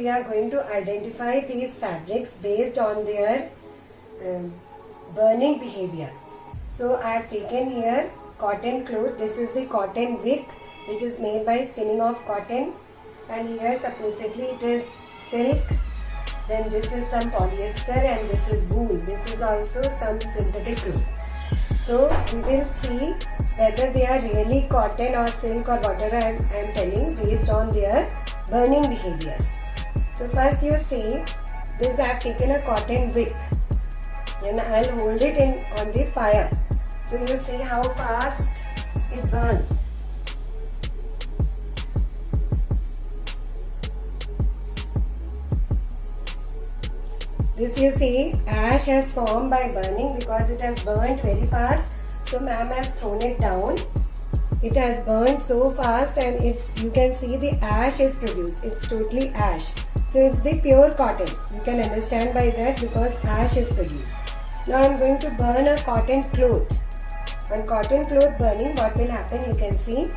we are going to identify these fabrics based on their burning behavior. So I have taken here cotton cloth. This is the cotton wick which is made by spinning of cotton, and here supposedly it is silk. Then this is some polyester and this is wool. This is also some synthetic cloth. So we will see whether they are really cotton or silk or whatever I am telling based on their burning behaviors. So first you see this, I have taken a cotton wick and I will hold it on the fire. So you see how fast it burns. This you see ash has formed by burning because it has burnt very fast. So ma'am has thrown it down. It has burnt so fast and you can see the ash is produced. It's totally ash. So it's the pure cotton. You can understand by that because ash is produced. Now I am going to burn a cotton cloth. On cotton cloth burning, what will happen you can see.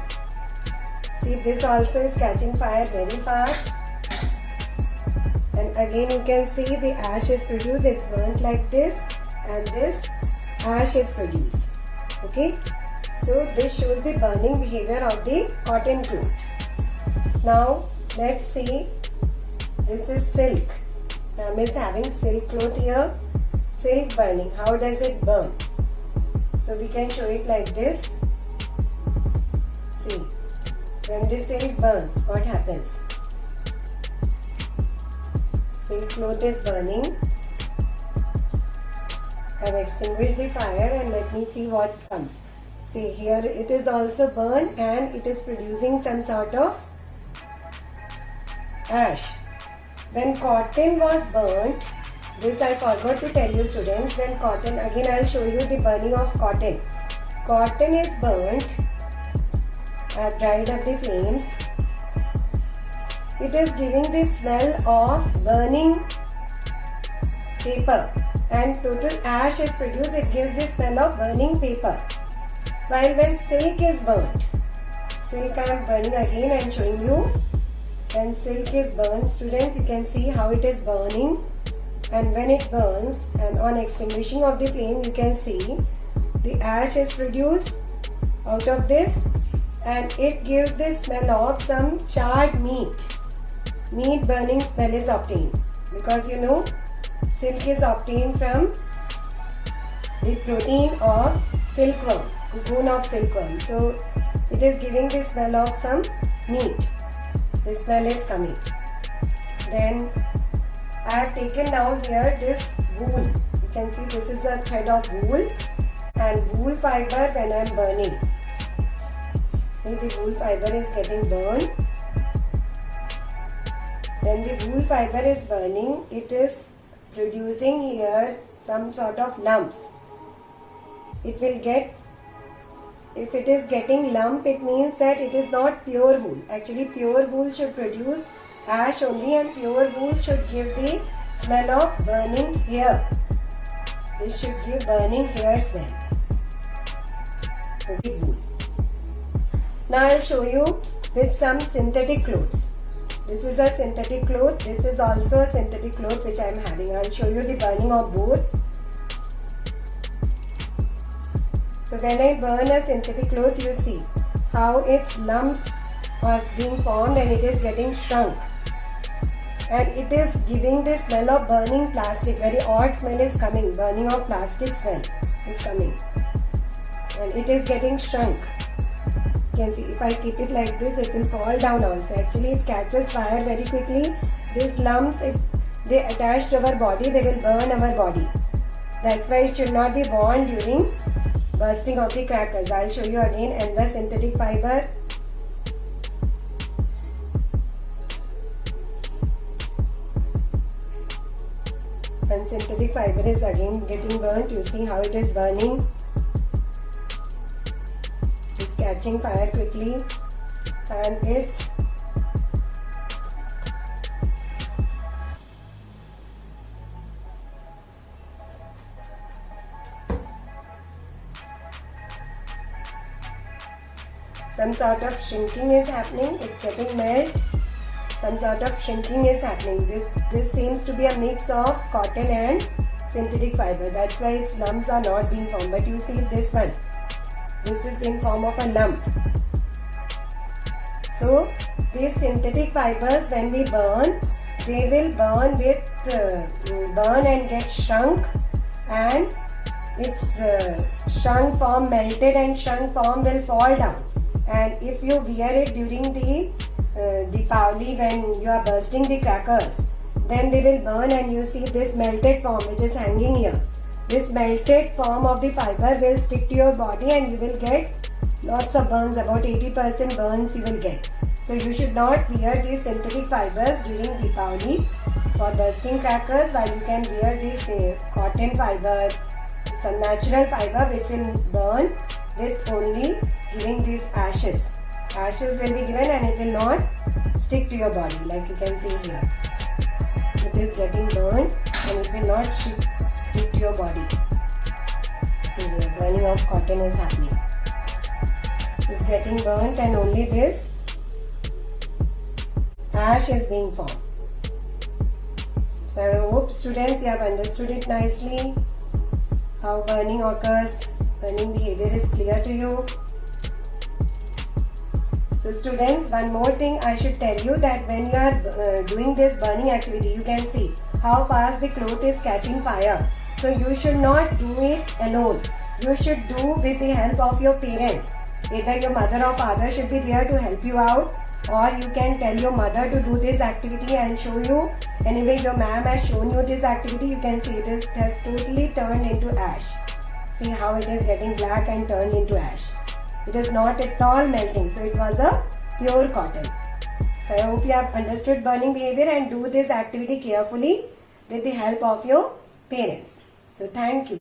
See, this also is catching fire very fast. And again you can see the ash is produced. It's burnt like this and this ash is produced. Okay. So this shows the burning behavior of the cotton cloth. Now let's see. This is silk. Ma'am is having silk cloth here. Silk burning. How does it burn? So we can show it like this. See, when the silk burns, what happens? Silk cloth is burning. I have extinguished the fire and let me see what comes. See, here it is also burned and it is producing some sort of ash. When cotton was burnt, this I forgot to tell you students, when cotton, again I will show you the burning of cotton. Cotton is burnt, I have dried up the flames. It is giving the smell of burning paper and total ash is produced. It gives the smell of burning paper. While when silk is burnt, silk I am burning again and showing you. When silk is burnt, students, you can see how it is burning, and when it burns and on extinguishing of the flame you can see the ash is produced out of this and it gives the smell of some charred meat. Meat burning smell is obtained because you know silk is obtained from the protein of silkworm, cocoon of silkworm. So it is giving the smell of some meat. The smell is coming. Then I have taken down here this wool. You can see this is a thread of wool and wool fiber when I am burning. See, the wool fiber is getting burned. When the wool fiber is burning, it is producing here some sort of lumps. It will get, if it is getting lump, it means that it is not pure wool. Actually pure wool should produce ash only and pure wool should give the smell of burning hair. This should give burning hair smell. Okay, wool. Now I will show you with some synthetic clothes. This is a synthetic cloth. This is also a synthetic cloth which I am having. I will show you the burning of both. So when I burn a synthetic cloth, you see how its lumps are being formed and it is getting shrunk. And it is giving the smell of burning plastic. Very odd smell is coming. Burning of plastic smell is coming. And it is getting shrunk. You can see if I keep it like this, it will fall down also. Actually it catches fire very quickly. These lumps, if they attach to our body, they will burn our body. That's why it should not be worn during bursting of the crackers. I'll show you again. And the synthetic fiber. When synthetic fiber is again getting burnt, you see how it is burning. It's catching fire quickly and it's some sort of shrinking is happening. It's getting melt. some sort of shrinking is happening. This seems to be a mix of cotton and synthetic fiber. That's why its lumps are not being formed. But you see this one. This is in form of a lump. So these synthetic fibers, when we burn, they will burn and get shrunk, and its shrunk form melted and shrunk form will fall down. And if you wear it during the Deepavali, when you are bursting the crackers, then they will burn, and you see this melted form which is hanging here. This melted form of the fiber will stick to your body, and you will get lots of burns. About 80% burns you will get. So you should not wear these synthetic fibers during Deepavali for bursting crackers, while you can wear this cotton fiber, some natural fiber which will burn with only giving these ashes. Ashes will be given and it will not stick to your body, like you can see here. It is getting burned and it will not stick to your body. See here, burning of cotton is happening. It's getting burnt and only this ash is being formed. So I hope students you have understood it nicely. How burning occurs, burning behavior is clear to you. So students, one more thing I should tell you, that when you are doing this burning activity, you can see how fast the cloth is catching fire. So you should not do it alone. You should do with the help of your parents. Either your mother or father should be there to help you out, or you can tell your mother to do this activity and show you. Anyway, your ma'am has shown you this activity. You can see it has totally turned into ash. See how it is getting black and turned into ash. It is not at all melting. So it was a pure cotton. So I hope you have understood burning behavior and do this activity carefully with the help of your parents. So thank you.